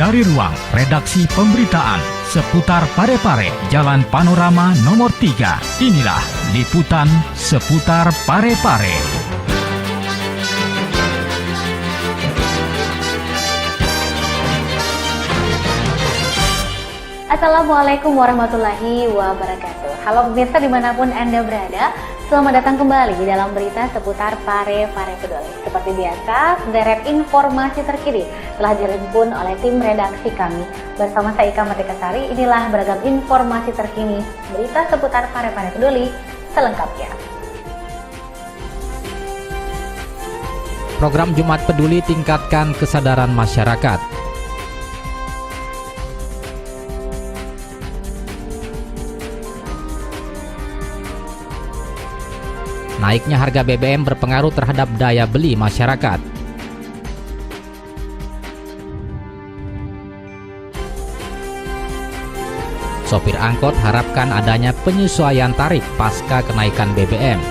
Dari ruang redaksi pemberitaan seputar Parepare, Jalan Panorama nomor 3, inilah liputan seputar Parepare. Assalamualaikum warahmatullahi wabarakatuh. Halo pemirsa dimanapun Anda berada, selamat datang kembali di dalam berita seputar Parepare Peduli. Seperti biasa, sederet informasi terkini telah dihimpun oleh tim redaksi kami. Bersama saya Ika Merdeka Sari, inilah beragam informasi terkini berita seputar Parepare Peduli selengkapnya. Program Jumat Peduli tingkatkan kesadaran masyarakat. Naiknya harga BBM berpengaruh terhadap daya beli masyarakat. Sopir angkot harapkan adanya penyesuaian tarif pasca kenaikan BBM.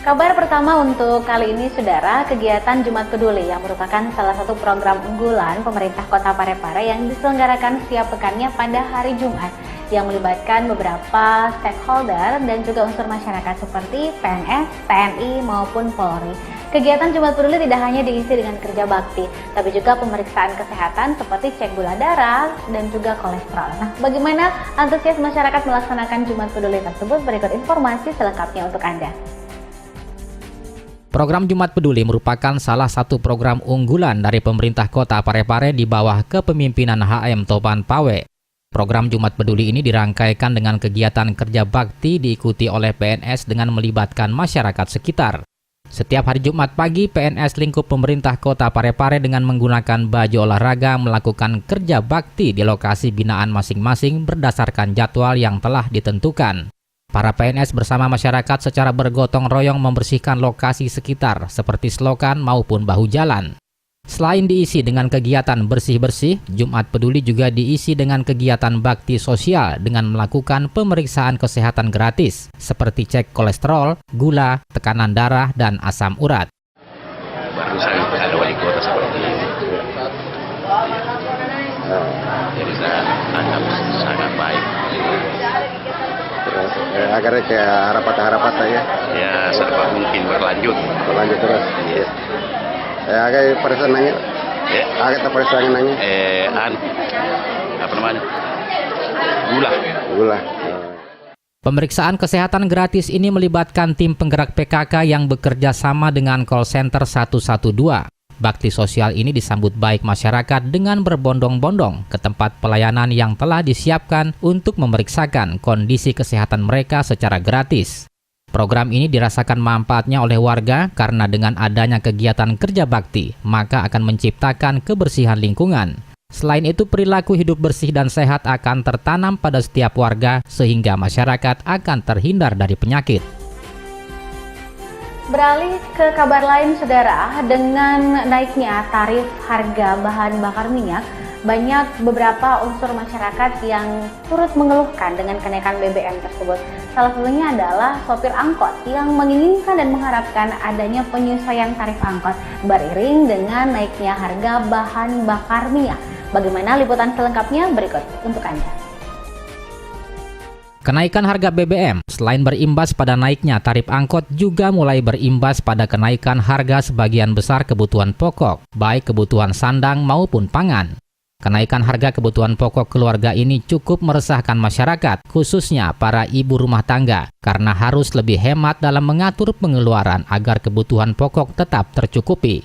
Kabar pertama untuk kali ini, Saudara, kegiatan Jumat Peduli yang merupakan salah satu program unggulan pemerintah Kota Parepare yang diselenggarakan setiap pekannya pada hari Jumat yang melibatkan beberapa stakeholder dan juga unsur masyarakat seperti PNS, TNI maupun Polri. Kegiatan Jumat Peduli tidak hanya diisi dengan kerja bakti, tapi juga pemeriksaan kesehatan seperti cek gula darah dan juga kolesterol. Nah, bagaimana antusias masyarakat melaksanakan Jumat Peduli tersebut? Berikut informasi selengkapnya untuk Anda. Program Jumat Peduli merupakan salah satu program unggulan dari pemerintah Kota Parepare di bawah kepemimpinan HM Topan Pawe. Program Jumat Peduli ini dirangkaikan dengan kegiatan kerja bakti diikuti oleh PNS dengan melibatkan masyarakat sekitar. Setiap hari Jumat pagi, PNS lingkup pemerintah Kota Parepare dengan menggunakan baju olahraga melakukan kerja bakti di lokasi binaan masing-masing berdasarkan jadwal yang telah ditentukan. Para PNS bersama masyarakat secara bergotong royong membersihkan lokasi sekitar seperti selokan maupun bahu jalan. Selain diisi dengan kegiatan bersih-bersih, Jumat Peduli juga diisi dengan kegiatan bakti sosial dengan melakukan pemeriksaan kesehatan gratis seperti cek kolesterol, gula, tekanan darah, dan asam urat. Baru saya ada wali kota seperti ini. Jadi saya anggap sangat baik. Agar ke harapan ya. Ya, serba mungkin berlanjut terus. Ya. Agak perasaan nanya. Ya. Agak perasaan nanya. Apa namanya? Gula. Pemeriksaan kesehatan gratis ini melibatkan tim penggerak PKK yang bekerja sama dengan call center 112. Bakti sosial ini disambut baik masyarakat dengan berbondong-bondong ke tempat pelayanan yang telah disiapkan untuk memeriksakan kondisi kesehatan mereka secara gratis. Program ini dirasakan manfaatnya oleh warga karena dengan adanya kegiatan kerja bakti, maka akan menciptakan kebersihan lingkungan. Selain itu, perilaku hidup bersih dan sehat akan tertanam pada setiap warga sehingga masyarakat akan terhindar dari penyakit. Beralih ke kabar lain, Saudara, dengan naiknya tarif harga bahan bakar minyak, banyak beberapa unsur masyarakat yang turut mengeluhkan dengan kenaikan BBM tersebut. Salah satunya adalah sopir angkot yang menginginkan dan mengharapkan adanya penyesuaian tarif angkot beriring dengan naiknya harga bahan bakar minyak. Bagaimana liputan selengkapnya berikut untuk Anda. Kenaikan harga BBM selain berimbas pada naiknya tarif angkot juga mulai berimbas pada kenaikan harga sebagian besar kebutuhan pokok, baik kebutuhan sandang maupun pangan. Kenaikan harga kebutuhan pokok keluarga ini cukup meresahkan masyarakat, khususnya para ibu rumah tangga, karena harus lebih hemat dalam mengatur pengeluaran agar kebutuhan pokok tetap tercukupi.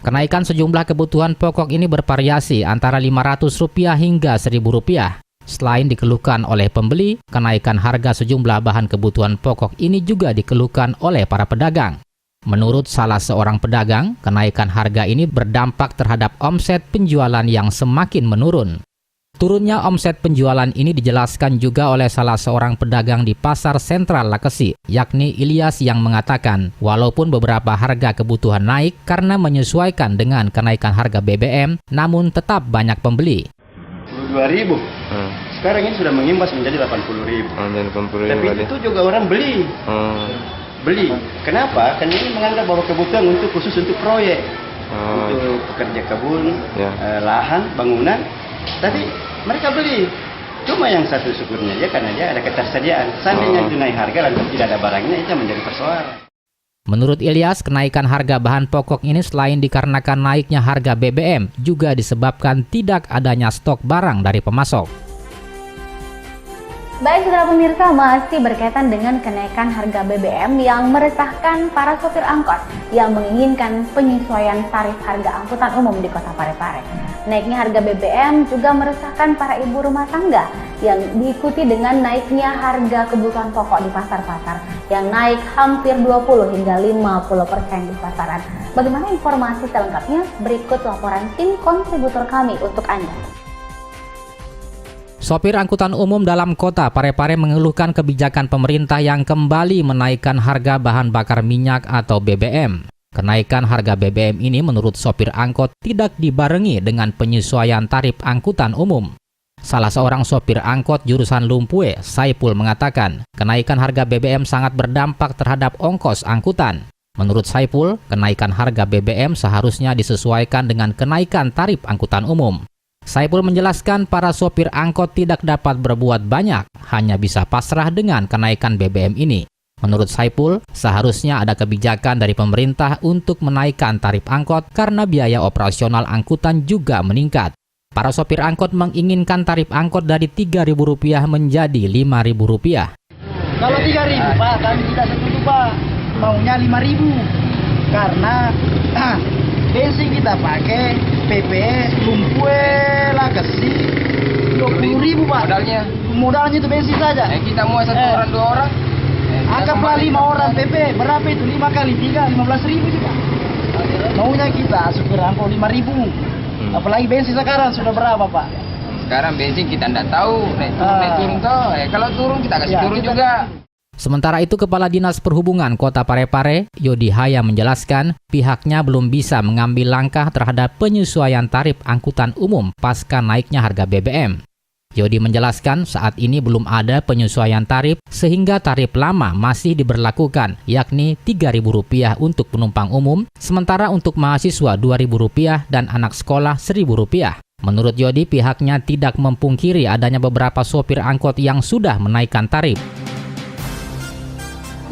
Kenaikan sejumlah kebutuhan pokok ini bervariasi antara Rp500 hingga Rp1.000. Selain dikeluhkan oleh pembeli, kenaikan harga sejumlah bahan kebutuhan pokok ini juga dikeluhkan oleh para pedagang. Menurut salah seorang pedagang, kenaikan harga ini berdampak terhadap omset penjualan yang semakin menurun. Turunnya omset penjualan ini dijelaskan juga oleh salah seorang pedagang di Pasar Sentral Lakesi, yakni Ilyas, yang mengatakan walaupun beberapa harga kebutuhan naik karena menyesuaikan dengan kenaikan harga BBM, namun tetap banyak pembeli. 22.000. Sekarang ini sudah mengimbas menjadi 80.000. Tapi itu juga orang beli. Beli. Kenapa? Karena ini menganggap bahwa kebutuhan khusus untuk proyek, untuk pekerja kebun, lahan, bangunan. Tapi mereka beli. Cuma yang satu syukurnya ya karena dia ada ketersediaan. Seandainya itu naik harga lalu tidak ada barangnya, itu menjadi persoalan. Menurut Ilyas, kenaikan harga bahan pokok ini selain dikarenakan naiknya harga BBM, juga disebabkan tidak adanya stok barang dari pemasok. Baik, saudara pemirsa, masih berkaitan dengan kenaikan harga BBM yang meresahkan para sopir angkot yang menginginkan penyesuaian tarif harga angkutan umum di Kota Parepare. Naiknya harga BBM juga meresahkan para ibu rumah tangga yang diikuti dengan naiknya harga kebutuhan pokok di pasar-pasar yang naik hampir 20 hingga 50% di pasaran. Bagaimana informasi selengkapnya? Berikut laporan tim kontributor kami untuk Anda. Sopir angkutan umum dalam Kota Parepare mengeluhkan kebijakan pemerintah yang kembali menaikkan harga bahan bakar minyak atau BBM. Kenaikan harga BBM ini menurut sopir angkot tidak dibarengi dengan penyesuaian tarif angkutan umum. Salah seorang sopir angkot jurusan Lumpue, Saipul, mengatakan kenaikan harga BBM sangat berdampak terhadap ongkos angkutan. Menurut Saipul, kenaikan harga BBM seharusnya disesuaikan dengan kenaikan tarif angkutan umum. Saipul menjelaskan para sopir angkot tidak dapat berbuat banyak, hanya bisa pasrah dengan kenaikan BBM ini. Menurut Saipul, seharusnya ada kebijakan dari pemerintah untuk menaikkan tarif angkot karena biaya operasional angkutan juga meningkat. Para sopir angkot menginginkan tarif angkot dari Rp3.000 menjadi Rp5.000. Kalau 3.000 Pak, kami tidak setuju Pak. Maunya 5.000. Karena bensin kita pakai PPS Lumpue Lakesi 20.000 Pak. Modalnya itu bensin saja. Kita mau satu orang 2 orang. Anggaplah 5 orang PP, berapa itu? 5 kali 3, 15.000 juga. Maunya kita supir angkot 5.000. Apalagi bensin sekarang sudah berapa Pak? Sekarang bensin kita tidak tahu, naik turun toh. Kalau turun kita kasih turun juga. Sementara itu, Kepala Dinas Perhubungan Kota Parepare, Yodi Haya, menjelaskan pihaknya belum bisa mengambil langkah terhadap penyesuaian tarif angkutan umum pasca naiknya harga BBM. Yodi menjelaskan saat ini belum ada penyesuaian tarif sehingga tarif lama masih diberlakukan, yakni Rp3.000 untuk penumpang umum, sementara untuk mahasiswa Rp2.000 dan anak sekolah Rp1.000. Menurut Yodi, pihaknya tidak memungkiri adanya beberapa sopir angkot yang sudah menaikkan tarif.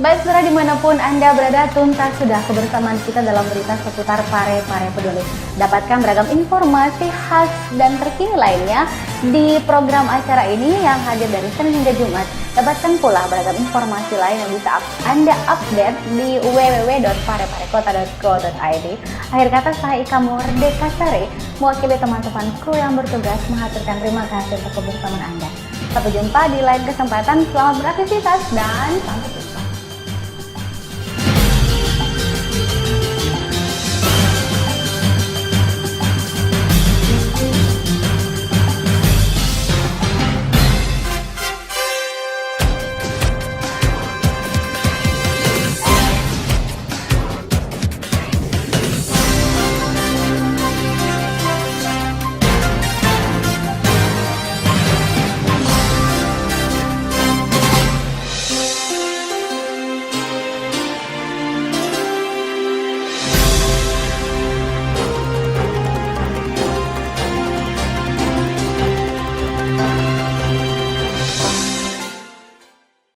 Baik, saudara, dimanapun Anda berada, tuntas sudah kebersamaan kita dalam berita seputar Parepare Peduli. Dapatkan beragam informasi khas dan terkini lainnya di program acara ini yang hadir dari Senin hingga Jumat. Dapatkan pula beragam informasi lain yang bisa Anda update di www.pareparekota.co.id. Akhir kata, saya Ika Murdeka Sari, mewakili teman-teman kru yang bertugas mengaturkan terima kasih untuk kebersamaan Anda. Sampai jumpa di lain kesempatan. Selamat beraktivitas dan sampai jumpa.